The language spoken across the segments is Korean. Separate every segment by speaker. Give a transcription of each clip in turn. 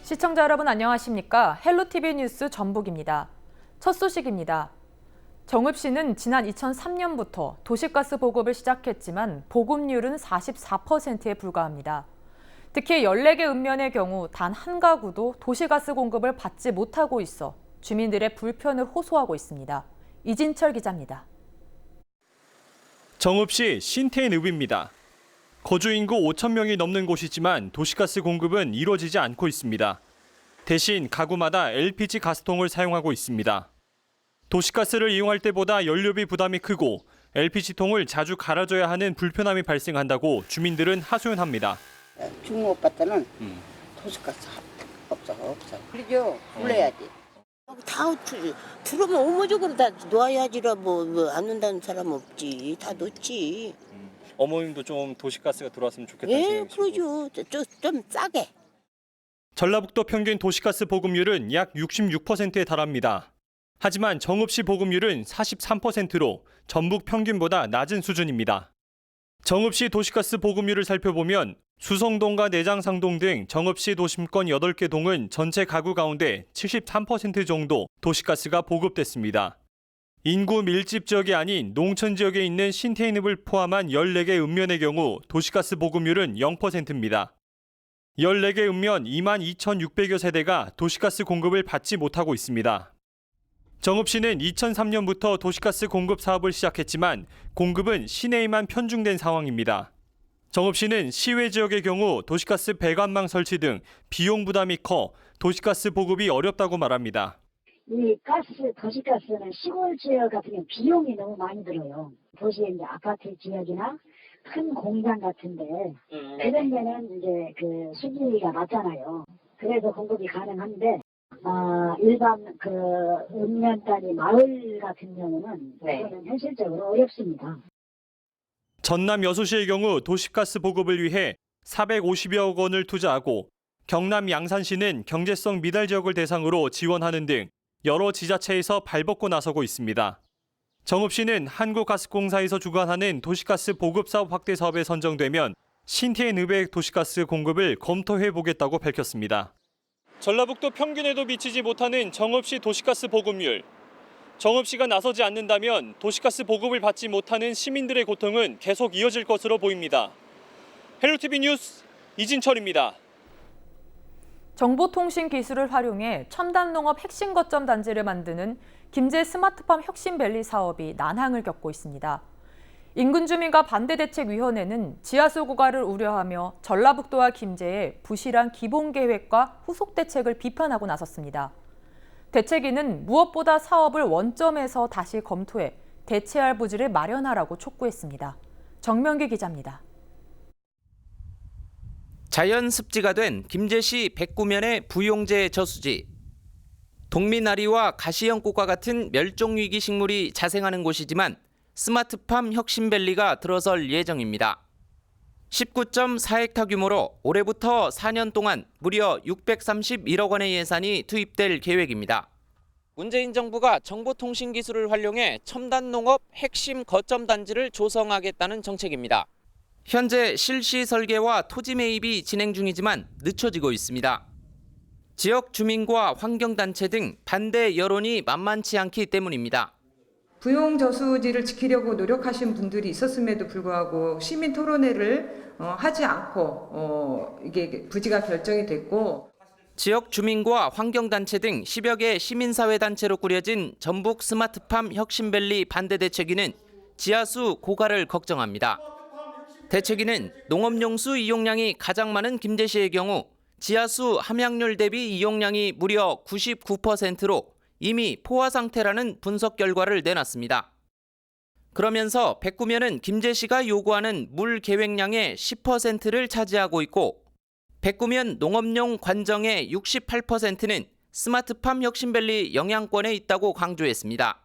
Speaker 1: 시청자 여러분 안녕하십니까? 헬로티비 뉴스 전북입니다. 첫 소식입니다. 정읍시는 지난 2003년부터 도시가스 보급을 시작했지만 보급률은 44%에 불과합니다. 특히 14개 읍면의 경우 단 한 가구도 도시가스 공급을 받지 못하고 있어 주민들의 불편을 호소하고 있습니다. 이진철 기자입니다.
Speaker 2: 정읍시 신태읍입니다. 거주 인구 5천 명이 넘는 곳이지만 도시가스 공급은 이루어지지 않고 있습니다. 대신 가구마다 LPG 가스통을 사용하고 있습니다. 도시가스를 이용할 때보다 연료비 부담이 크고 LPG통을 자주 갈아줘야 하는 불편함이 발생한다고 주민들은 하소연합니다.
Speaker 3: 중오빠 때는 도시가스 없어. 그러죠. 불러야지.
Speaker 4: 다 부르면 오모적으로 다 놓아야지라 안 놓는다는 사람 없지. 다 놓지.
Speaker 2: 어머님도 좀 도시가스가 들어왔으면 좋겠다는
Speaker 4: 예,
Speaker 2: 생각이시고.
Speaker 4: 그러죠. 좀 싸게.
Speaker 2: 전라북도 평균 도시가스 보급률은 약 66%에 달합니다. 하지만 정읍시 보급률은 43%로 전북 평균보다 낮은 수준입니다. 정읍시 도시가스 보급률을 살펴보면 수성동과 내장상동 등 정읍시 도심권 8개 동은 전체 가구 가운데 73% 정도 도시가스가 보급됐습니다. 인구 밀집 지역이 아닌 농촌 지역에 있는 신태읍을 포함한 14개 읍면의 경우 도시가스 보급률은 0%입니다. 14개 읍면 22,600여 세대가 도시가스 공급을 받지 못하고 있습니다. 정읍시는 2003년부터 도시가스 공급 사업을 시작했지만 공급은 시내에만 편중된 상황입니다. 정읍시는 시외 지역의 경우 도시가스 배관망 설치 등 비용 부담이 커 도시가스 보급이 어렵다고 말합니다.
Speaker 5: 이 도시가스는 시골 지역 같은 경우 비용이 너무 많이 들어요. 도시에 이제 아파트 지역이나 큰 공장 같은데 그런 데는 이제 그 수지가 낮잖아요. 그래서 공급이 가능한데 일반 읍면 단위 마을 같은 경우는 그거는 현실적으로 어렵습니다.
Speaker 2: 전남 여수시의 경우 도시가스 보급을 위해 450여억 원을 투자하고 경남 양산시는 경제성 미달 지역을 대상으로 지원하는 등 여러 지자체에서 발벗고 나서고 있습니다. 정읍시는 한국가스공사에서 주관하는 도시가스 보급 사업 확대 사업에 선정되면 신태읍의 도시가스 공급을 검토해 보겠다고 밝혔습니다. 전라북도 평균에도 미치지 못하는 정읍시 도시가스 보급률. 정읍시가 나서지 않는다면 도시가스 보급을 받지 못하는 시민들의 고통은 계속 이어질 것으로 보입니다. 헬로티비 뉴스 이진철입니다.
Speaker 1: 정보통신 기술을 활용해 첨단 농업 핵심 거점 단지를 만드는 김제 스마트팜 혁신밸리 사업이 난항을 겪고 있습니다. 인근 주민과 반대대책위원회는 지하수 고갈을 우려하며 전라북도와 김제의 부실한 기본계획과 후속 대책을 비판하고 나섰습니다. 대책위는 무엇보다 사업을 원점에서 다시 검토해 대체할 부지를 마련하라고 촉구했습니다. 정명기 기자입니다.
Speaker 6: 자연 습지가 된 김제시 백구면의 부용제 저수지. 동미나리와 가시연꽃과 같은 멸종위기 식물이 자생하는 곳이지만 스마트팜 혁신밸리가 들어설 예정입니다. 19.4헥타 규모로 올해부터 4년 동안 무려 631억 원의 예산이 투입될 계획입니다. 문재인 정부가 정보통신 기술을 활용해 첨단 농업 핵심 거점 단지를 조성하겠다는 정책입니다. 현재 실시 설계와 토지 매입이 진행 중이지만 늦춰지고 있습니다. 지역 주민과 환경단체 등 반대 여론이 만만치 않기 때문입니다.
Speaker 7: 부용 저수지를 지키려고 노력하신 분들이 있었음에도 불구하고 시민 토론회를 하지 않고 이게 부지가 결정이 됐고,
Speaker 6: 지역 주민과 환경단체 등 10여 개 시민사회단체로 꾸려진 전북 스마트팜 혁신밸리 반대대책위는 지하수 고갈을 걱정합니다. 대책위는 농업용수 이용량이 가장 많은 김제시의 경우 지하수 함양률 대비 이용량이 무려 99%로 이미 포화 상태라는 분석 결과를 내놨습니다. 그러면서 백구면은 김제시가 요구하는 물 계획량의 10%를 차지하고 있고 백구면 농업용 관정의 68%는 스마트팜 혁신밸리 영향권에 있다고 강조했습니다.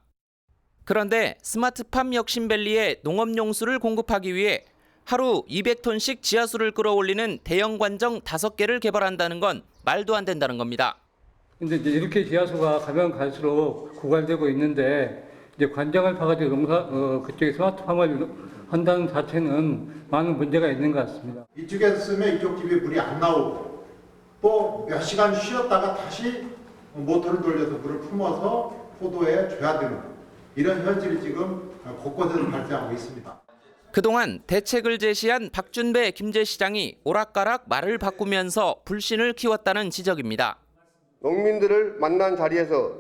Speaker 6: 그런데 스마트팜 혁신밸리에 농업용수를 공급하기 위해 하루 200톤씩 지하수를 끌어올리는 대형 관정 5개를 개발한다는 건 말도 안 된다는 겁니다.
Speaker 8: 근데 이제 이렇게 지하수가 가면 갈수록 고갈되고 있는데 이제 관정을 파가지고 그쪽에 스마트팜을 한다는 자체는 많은 문제가 있는 것 같습니다.
Speaker 9: 이쪽에서 쓰면 이쪽 집에 물이 안 나오고 또 몇 시간 쉬었다가 다시 모터를 돌려서 물을 품어서 포도에 줘야 되는 이런 현실이 지금 곳곳에서 발생하고 있습니다.
Speaker 6: 그동안 대책을 제시한 박준배 김제시장이 오락가락 말을 바꾸면서 불신을 키웠다는 지적입니다.
Speaker 10: 농민들을 만난 자리에서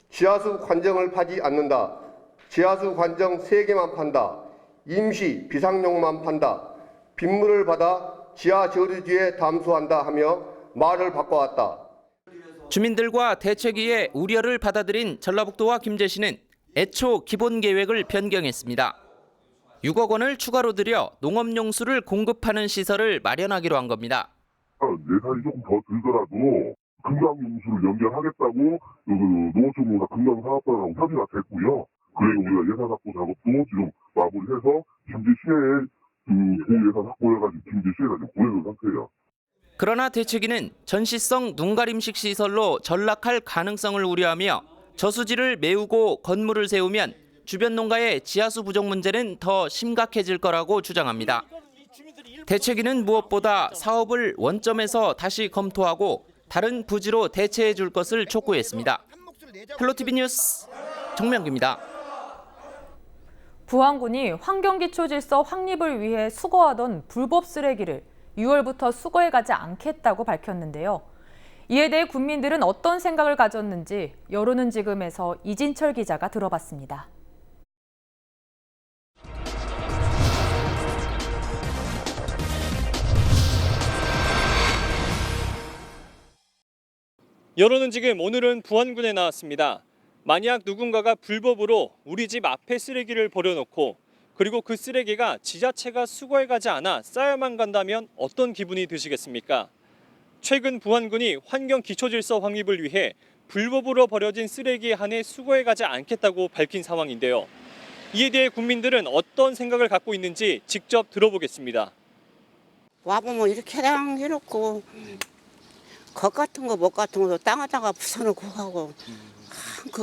Speaker 10: 지하수 관정을 파지 않는다. 지하수 관정 3개만 판다. 임시 비상용만 판다. 빗물을 받아 지하 저류지에 담수한다 하며 말을 바꿔왔다.
Speaker 6: 주민들과 대책위의 우려를 받아들인 전라북도와 김제시는 애초 기본 계획을 변경했습니다. 6억 원을 추가로 들여 농업용수를 공급하는 시설을 마련하기로 한 겁니다.
Speaker 11: 예산이 조금 더 들더라도 금강용수를 연결하겠다고 농어촌공사 금강사업단하고 협의가 됐고요. 그리고 우리가 예산 확보 작업도 지금 마무리해서 김제시에 예산 확보해가지고 김제시에다 지금 보내는 상태예요.
Speaker 6: 그러나 대책위는 전시성 눈가림식 시설로 전락할 가능성을 우려하며 저수지를 메우고 건물을 세우면 주변 농가의 지하수 부족 문제는 더 심각해질 거라고 주장합니다. 대책위는 무엇보다 사업을 원점에서 다시 검토하고 다른 부지로 대체해 줄 것을 촉구했습니다. 헬로티비 뉴스 정명규입니다.
Speaker 1: 부안군이 환경기초질서 확립을 위해 수거하던 불법 쓰레기를 6월부터 수거해 가지 않겠다고 밝혔는데요. 이에 대해 군민들은 어떤 생각을 가졌는지 여론은 지금에서 이진철 기자가 들어봤습니다.
Speaker 2: 여론은 지금 오늘은 부안군에 나왔습니다. 만약 누군가가 불법으로 우리 집 앞에 쓰레기를 버려놓고 그리고 그 쓰레기가 지자체가 수거해 가지 않아 쌓여만 간다면 어떤 기분이 드시겠습니까? 최근 부안군이 환경 기초질서 확립을 위해 불법으로 버려진 쓰레기 한해 수거해 가지 않겠다고 밝힌 상황인데요. 이에 대해 국민들은 어떤 생각을 갖고 있는지 직접 들어보겠습니다.
Speaker 4: 와보면 이렇게 해놓고 것 같은 거 못 같은 것도 땅에다가 부숴놓고 하고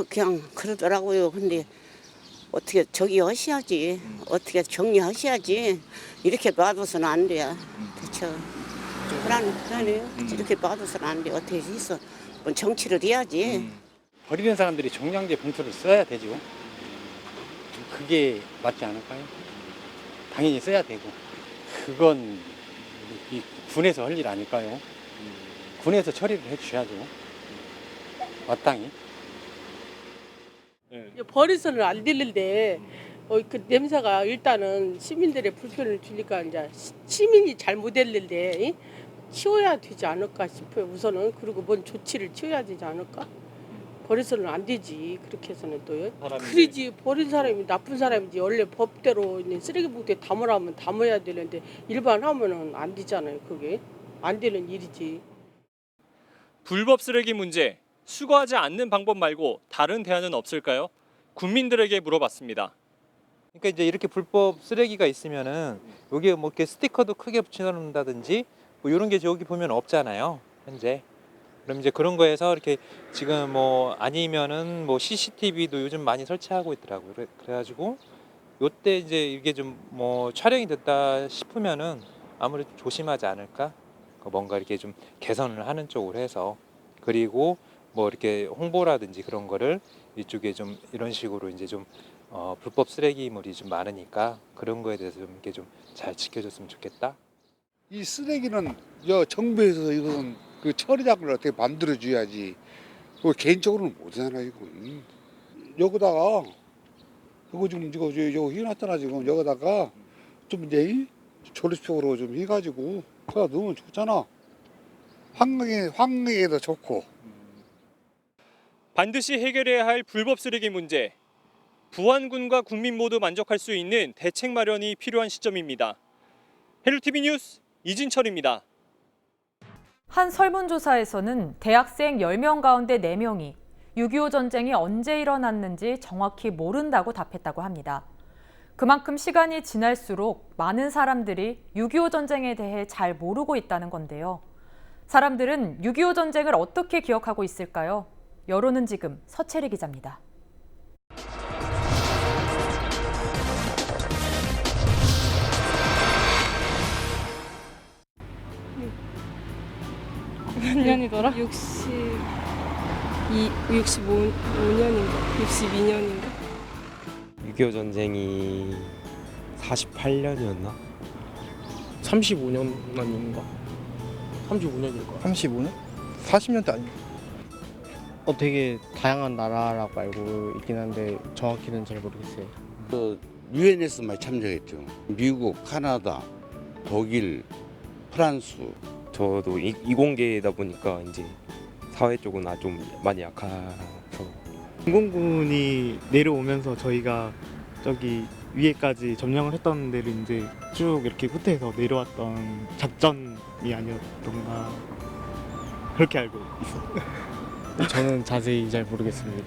Speaker 4: 그냥 그러더라고요. 근데 어떻게 저기 하셔야지. 어떻게 정리하셔야지. 이렇게 놔둬서는 안 돼요. 그렇죠. 불안해요. 이렇게 놔둬서는 안 돼. 어떻게 있어. 뭐 정치를 해야지.
Speaker 12: 버리는 사람들이 종량제 봉투를 써야 되죠. 그게 맞지 않을까요? 당연히 써야 되고. 그건 이 군에서 할 일 아닐까요? 군에서 처리를 해주셔야죠. 마땅히.
Speaker 13: 버려서는 안 되는데 그 냄새가 일단은 시민들의 불편을 주니까 이제 시민이 잘못했는데 치워야 되지 않을까 싶어요. 우선은 그리고 뭔 조치를 취해야 되지 않을까? 버려서는 안 되지. 그렇게 해서는 또요. 그러지. 버린 사람이 나쁜 사람이지. 원래 법대로 쓰레기 봉투에 담으라면 담아야 되는데 일반 하면은 안 되잖아요. 그게 안 되는 일이지.
Speaker 2: 불법 쓰레기 문제, 수거하지 않는 방법 말고 다른 대안은 없을까요? 국민들에게 물어봤습니다.
Speaker 14: 그러니까 이제 이렇게 불법 쓰레기가 있으면은 여기에 뭐 이렇게 스티커도 크게 붙여놓는다든지 뭐 이런 게 여기 보면 없잖아요, 현재. 그럼 이제 그런 거에서 이렇게 지금 뭐 아니면은 뭐 CCTV도 요즘 많이 설치하고 있더라고요. 그래가지고 요때 이제 이게 좀 뭐 촬영이 됐다 싶으면은 아무래도 조심하지 않을까? 뭔가 이렇게 좀 개선을 하는 쪽으로 해서 그리고 뭐 이렇게 홍보라든지 그런 거를 이쪽에 좀 이런 식으로 이제 좀 불법 쓰레기물이 좀 많으니까 그런 거에 대해서 좀 이렇게 좀 잘 지켜줬으면 좋겠다.
Speaker 15: 이 쓰레기는 정부에서 이건 그 처리장을 어떻게 만들어 줘야지. 그 개인적으로는 못하잖아요. 이건 여기다가 이거 지금 이거 해놨잖아 지금 여기다가 좀 이제 조립식으로 좀 해가지고 그냥 넣으면 좋잖아. 환경에도 좋고.
Speaker 2: 반드시 해결해야 할 불법 쓰레기 문제. 부안군과 국민 모두 만족할 수 있는 대책 마련이 필요한 시점입니다. 헬로티비 뉴스 이진철입니다.
Speaker 1: 한 설문조사에서는 대학생 10명 가운데 4명이 6.25 전쟁이 언제 일어났는지 정확히 모른다고 답했다고 합니다. 그만큼 시간이 지날수록 많은 사람들이 6.25 전쟁에 대해 잘 모르고 있다는 건데요. 사람들은 6.25 전쟁을 어떻게 기억하고 있을까요? 여론은 지금 서채리 기자입니다.
Speaker 16: 몇 년이더라? 65년인가? 62년인가?
Speaker 17: 6.25 전쟁이 48년이었나?
Speaker 18: 35년 아닌가? 35년일 거야.
Speaker 19: 35년? 40년대 아닌가?
Speaker 18: 되게 다양한 나라라고 알고 있긴 한데 정확히는 잘 모르겠어요.
Speaker 15: 유엔에서 많이 참여했죠. 미국, 카나다, 독일, 프랑스.
Speaker 17: 저도 이공계다 보니까 이제 사회 쪽은 좀 많이 약해서.
Speaker 19: 공공군이 내려오면서 저희가 저기 위에까지 점령을 했던 데를 이제 쭉 이렇게 후퇴해서 내려왔던 작전이 아니었던가 그렇게 알고 있어요.
Speaker 18: 저는 자세히 잘 모르겠습니다.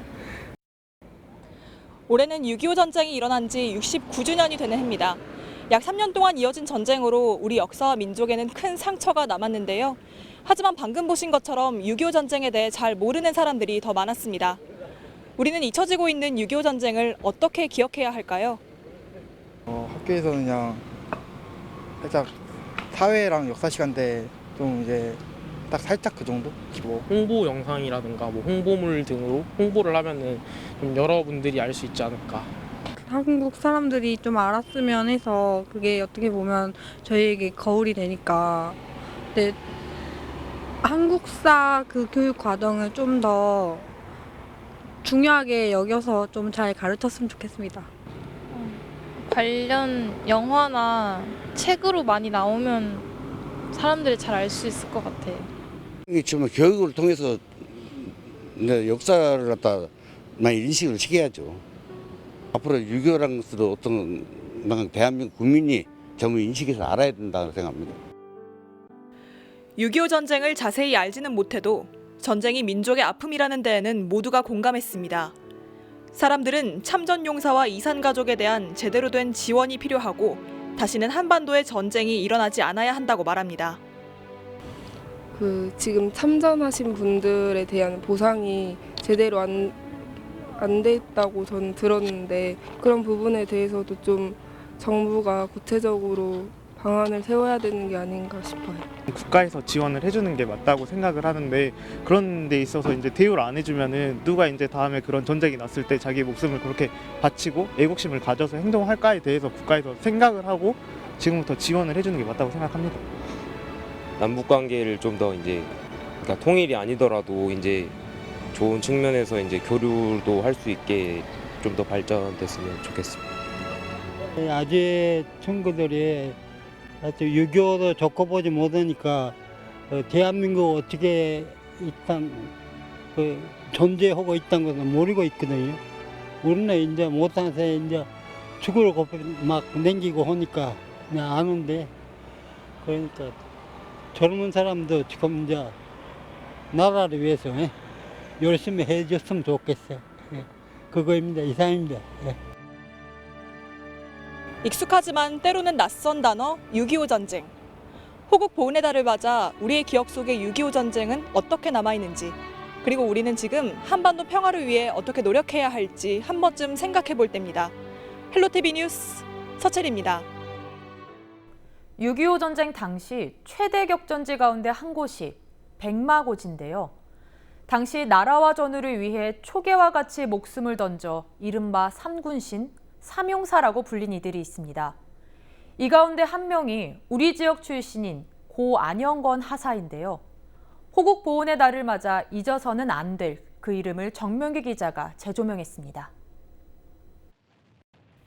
Speaker 20: 올해는 6.25 전쟁이 일어난 지 69주년이 되는 해입니다. 약 3년 동안 이어진 전쟁으로 우리 역사와 민족에는 큰 상처가 남았는데요. 하지만 방금 보신 것처럼 6.25 전쟁에 대해 잘 모르는 사람들이 더 많았습니다. 우리는 잊혀지고 있는 6.25 전쟁을 어떻게 기억해야 할까요?
Speaker 19: 학교에서는 그냥 살짝 사회랑 역사 시간 때 좀 이제 딱 살짝 그 정도?
Speaker 18: 뭐 홍보 영상이라든가 뭐 홍보물 등으로 홍보를 하면은 좀 여러분들이 알 수 있지 않을까.
Speaker 16: 한국 사람들이 좀 알았으면 해서 그게 어떻게 보면 저희에게 거울이 되니까. 근데 한국사 그 교육 과정을 좀 더 중요하게 여겨서 좀 잘 가르쳤으면 좋겠습니다.
Speaker 21: 관련 영화나 책으로 많이 나오면 사람들이 잘 알 수 있을 것 같아요.
Speaker 15: 정말 교육을 통해서 역사를 갖다 많이 인식을 시켜야죠. 앞으로 6.25라는 것도 어떤 대한민국 국민이 전부 인식해서 알아야 된다고 생각합니다.
Speaker 20: 6.25 전쟁을 자세히 알지는 못해도 전쟁이 민족의 아픔이라는 데에는 모두가 공감했습니다. 사람들은 참전 용사와 이산 가족에 대한 제대로 된 지원이 필요하고 다시는 한반도에 전쟁이 일어나지 않아야 한다고 말합니다.
Speaker 16: 지금 참전하신 분들에 대한 보상이 제대로 안 돼 있다고 저는 들었는데 그런 부분에 대해서도 좀 정부가 구체적으로 방안을 세워야 되는 게 아닌가 싶어요.
Speaker 19: 국가에서 지원을 해주는 게 맞다고 생각을 하는데 그런 데 있어서 이제 대우를 안 해주면은 누가 이제 다음에 그런 전쟁이 났을 때 자기 목숨을 그렇게 바치고 애국심을 가져서 행동할까에 대해서 국가에서 생각을 하고 지금부터 지원을 해주는 게 맞다고 생각합니다.
Speaker 17: 남북 관계를 좀 더 이제 그러니까 통일이 아니더라도 이제 좋은 측면에서 이제 교류도 할 수 있게 좀 더 발전됐으면 좋겠습니다.
Speaker 22: 아직 친구들이 6.25도 겪어보지 못하니까 대한민국 어떻게 일단 존재하고 있다는 것을 모르고 있거든요. 우리는 이제 못해서 이제 죽을 고삐 막 남기고 하니까 그냥 아는데 그러니까 젊은 사람도 지금 이제 나라를 위해서 열심히 해줬으면 좋겠어요. 그거입니다. 이상입니다.
Speaker 20: 익숙하지만 때로는 낯선 단어 6.25 전쟁. 호국 보훈의 달을 맞아 우리의 기억 속의 6.25 전쟁은 어떻게 남아있는지 그리고 우리는 지금 한반도 평화를 위해 어떻게 노력해야 할지 한 번쯤 생각해 볼 때입니다. 헬로티비 뉴스 서채리입니다.
Speaker 1: 6.25 전쟁 당시 최대 격전지 가운데 한 곳이 백마고지인데요. 당시 나라와 전우를 위해 초계와 같이 목숨을 던져 이른바 삼군신, 삼용사라고 불린 이들이 있습니다. 이 가운데 한 명이 우리 지역 출신인 고 안영건 하사인데요. 호국 보훈의 달을 맞아 잊어서는 안 될 그 이름을 정명기 기자가 재조명했습니다.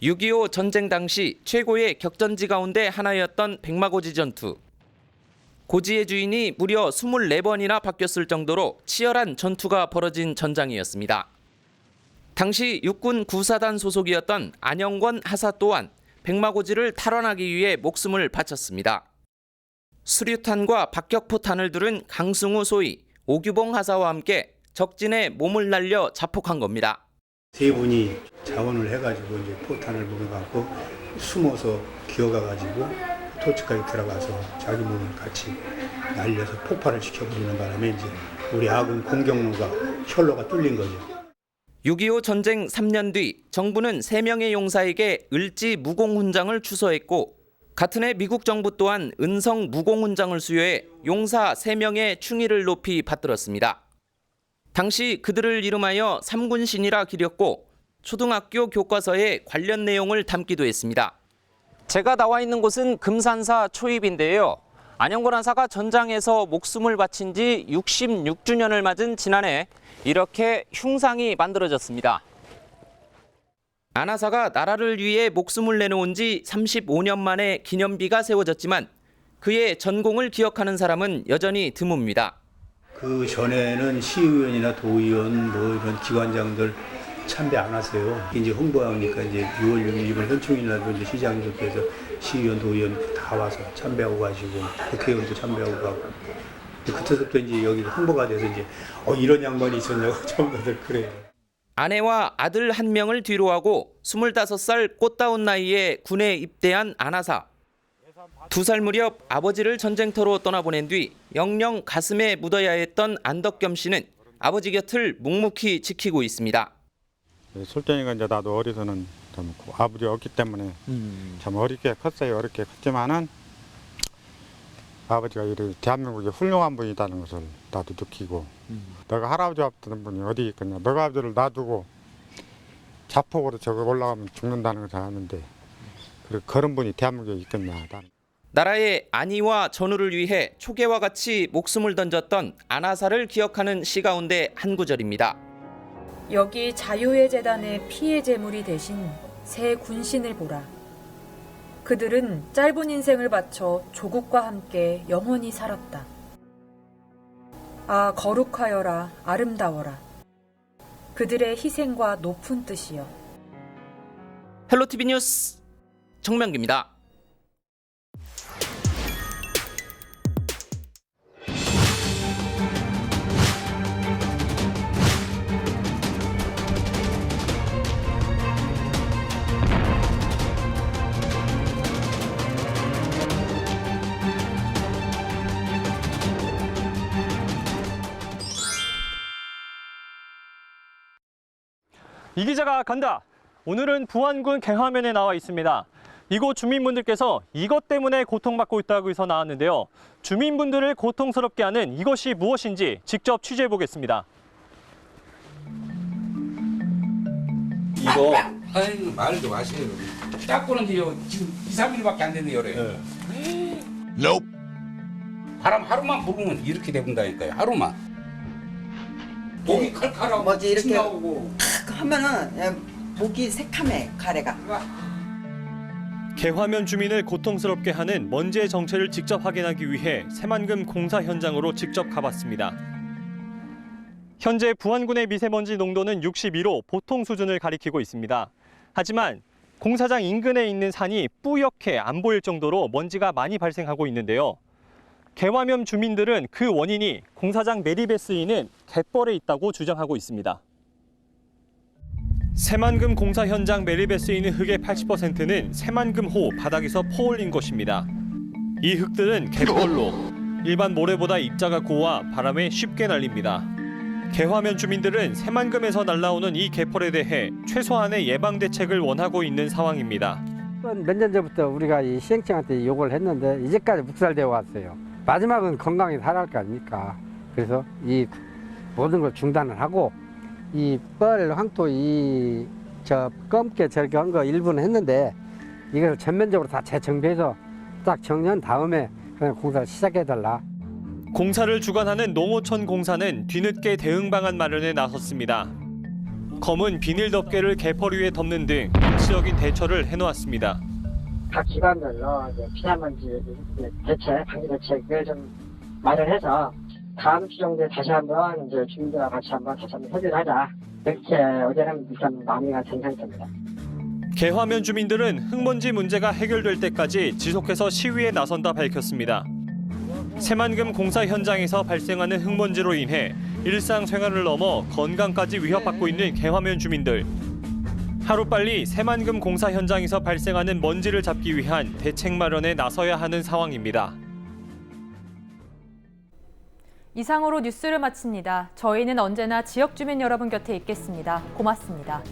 Speaker 6: 6.25 전쟁 당시 최고의 격전지 가운데 하나였던 백마고지 전투. 고지의 주인이 무려 24번이나 바뀌었을 정도로 치열한 전투가 벌어진 전장이었습니다. 당시 육군 구사단 소속이었던 안영권 하사 또한 백마고지를 탈환하기 위해 목숨을 바쳤습니다. 수류탄과 박격포탄을 두른 강승우 소위 오규봉 하사와 함께 적진에 몸을 날려 자폭한 겁니다.
Speaker 23: 세 분이 자원을 해가지고 이제 포탄을 먹여갖고 숨어서 기어가가지고 토치까지 들어가서 자기 몸을 같이 날려서 폭발을 시켜버리는 바람에 이제 우리 아군 공격로가 혈로가 뚫린 거죠.
Speaker 6: 6.25 전쟁 3년 뒤 정부는 3명의 용사에게 을지 무공훈장을 추서했고 같은 해 미국 정부 또한 은성 무공훈장을 수여해 용사 3명의 충의를 높이 받들었습니다. 당시 그들을 이름하여 삼군신이라 기렸고 초등학교 교과서에 관련 내용을 담기도 했습니다. 제가 나와 있는 곳은 금산사 초입인데요. 안영권 한사가 전장에서 목숨을 바친 지 66주년을 맞은 지난해 이렇게 흉상이 만들어졌습니다. 안하사가 나라를 위해 목숨을 내놓은 지 35년 만에 기념비가 세워졌지만 그의 전공을 기억하는 사람은 여전히 드뭅니다.
Speaker 23: 그 전에는 시의원이나 도의원 뭐 이런 기관장들 참배 안 하세요. 이제 홍보하니까 이제 6월 6일 이번 현충일날도 이제 시장님께서 시의원, 도의원 다 와서 참배하고 가시고 국회의원도 참배하고 가고. 그때부터 이제 여기 홍보가 돼서 이제 이런 양반이 있었냐고 전부들 그래요.
Speaker 6: 아내와 아들 1명을 뒤로하고 25살 꽃다운 나이에 군에 입대한 안하사. 2살 무렵 아버지를 전쟁터로 떠나보낸 뒤 영영 가슴에 묻어야 했던 안덕겸 씨는 아버지 곁을 묵묵히 지키고 있습니다.
Speaker 3: 술쟁이가 이제 나도 어려서는 좀 아버지 없기 때문에 참 어렵게 컸어요. 어렵게 컸지만은 아버지가 이렇게 대한민국의 훌륭한 분이라는 것을 나도 느끼고 너가 할아버지 없던 분이 어디 있겠냐. 너가 아버지를 놔두고 자폭으로 저거 올라가면 죽는다는 것을 아는데 그런 분이 대한민국에 있겠냐.
Speaker 6: 나라의 안위와 전우를 위해 초계와 같이 목숨을 던졌던 안하사를 기억하는 시 가운데 한 구절입니다.
Speaker 1: 여기 자유의 재단의 피의 제물이 되신 새 군신을 보라. 그들은 짧은 인생을 바쳐 조국과 함께 영원히 살았다. 아, 거룩하여라, 아름다워라. 그들의 희생과 높은 뜻이여.
Speaker 6: 헬로티비 뉴스 정명기입니다.
Speaker 2: 이 기자가 간다. 오늘은 부안군 개화면에 나와 있습니다. 이곳 주민분들께서 이것 때문에 고통받고 있다고 해서 나왔는데요. 주민분들을 고통스럽게 하는 이것이 무엇인지 직접 취재해 보겠습니다.
Speaker 5: 이거 아이고 말도 마세요. 닦고는 지금 2, 3일밖에 안 됐네요. Nope. 바람 하루만 불으면 이렇게 된다니까요. 하루만. 목이 칼칼하고
Speaker 7: 뭐지 이렇게
Speaker 5: 나오고.
Speaker 7: 하면은 목이 새카매 가래가.
Speaker 2: 개화면 주민을 고통스럽게 하는 먼지의 정체를 직접 확인하기 위해 새만금 공사 현장으로 직접 가봤습니다. 현재 부안군의 미세먼지 농도는 62로 보통 수준을 가리키고 있습니다. 하지만 공사장 인근에 있는 산이 뿌옇게 안 보일 정도로 먼지가 많이 발생하고 있는데요. 개화면 주민들은 그 원인이 공사장 매립에 쓰이는 갯벌에 있다고 주장하고 있습니다. 새만금 공사 현장 매립에 쓰이는 흙의 80%는 새만금호 바닥에서 퍼올린 것입니다. 이 흙들은 갯벌로 일반 모래보다 입자가 고와 바람에 쉽게 날립니다. 개화면 주민들은 새만금에서 날라오는 이 개펄에 대해 최소한의 예방 대책을 원하고 있는 상황입니다.
Speaker 24: 몇 년 전부터 우리가 이 시행청한테 요구를 했는데 이제까지 묵살되어 왔어요. 마지막은 건강히 살아야 할 거 아닙니까? 그래서 이 모든 걸 중단을 하고 이 뻘, 황토, 검게 저렇게 한 거 일부는 했는데 이걸 전면적으로 다 재정비해서 딱 정리한 다음에 그냥 공사를 시작해달라.
Speaker 2: 공사를 주관하는 농어촌 공사는 뒤늦게 대응 방안 마련에 나섰습니다. 검은 비닐 덮개를 개펄 위에 덮는 등 일시적인 대처를 해놓았습니다.
Speaker 25: 각 기관별로 피난먼지 대책, 방지 대책을 좀 마련해서 다음 주 정도에 다시 한번 이제 주민들과 같이 다시 한번 협의를 하자. 이렇게 어제는 일단 마무리가 된 상태입니다.
Speaker 2: 개화면 주민들은 흙먼지 문제가 해결될 때까지 지속해서 시위에 나선다 밝혔습니다. 새만금 공사 현장에서 발생하는 흙먼지로 인해 일상생활을 넘어 건강까지 위협받고 있는 개화면 주민들. 하루빨리 새만금 공사 현장에서 발생하는 먼지를 잡기 위한 대책 마련에 나서야 하는 상황입니다.
Speaker 1: 이상으로 뉴스를 마칩니다. 저희는 언제나 지역 주민 여러분 곁에 있겠습니다. 고맙습니다.